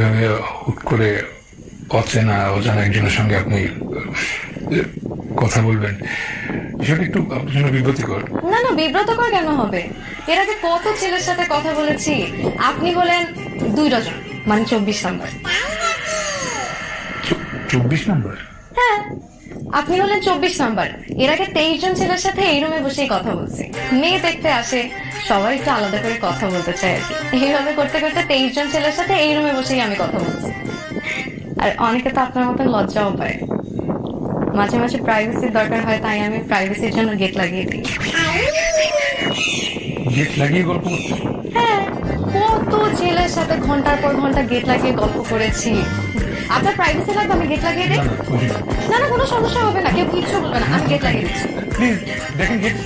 এভাবে হুট করে অচেনা অজানা একজনের সঙ্গে আপনি কথা বলবেন, বিষয়টা একটু আপনার জন্য বিব্রতিকর। না না, বিব্রতকর কেন হবে? এর আগে কত ছেলের সাথে কথা বলেছি। আপনি বলেন 2 ডজন, মানে 24 নম্বর। 24 নম্বর? হ্যাঁ, আপনি হলেন 24 নাম্বার। এর আগে 23 জন ছেলের সাথে এই রুমে বসেই কথা বলছি। মেয়ে দেখতে আসে, সবাই একটু আলাদা করে কথা বলতে চায় আর কি। এইভাবে করতে করতে 23 জন ছেলের সাথে এই রুমে বসেই আমি কথা বলছি। আর অনেকে তো আপনার মতন লজ্জাও পায়। মাঝে মাঝে প্রাইভেসির দরকার হয়, তাই আমি প্রাইভেসির জন্য গেট লাগিয়ে দিই। গেট লাগিয়ে গল্প করতে? হ্যাঁ, কত ছেলের সাথে ঘন্টার পর ঘন্টা গেট লাগিয়ে গল্প করেছি। আপনার প্রাইভেসি লাগবে, আমি গেট লাগিয়ে দিই। না, বুঝি না। না না, কোনো সমস্যা হবে না, কেউ কিচ্ছু বলবে না, আমি গেট লাগিয়ে দিচ্ছি। প্লিজ দেখেন গেট।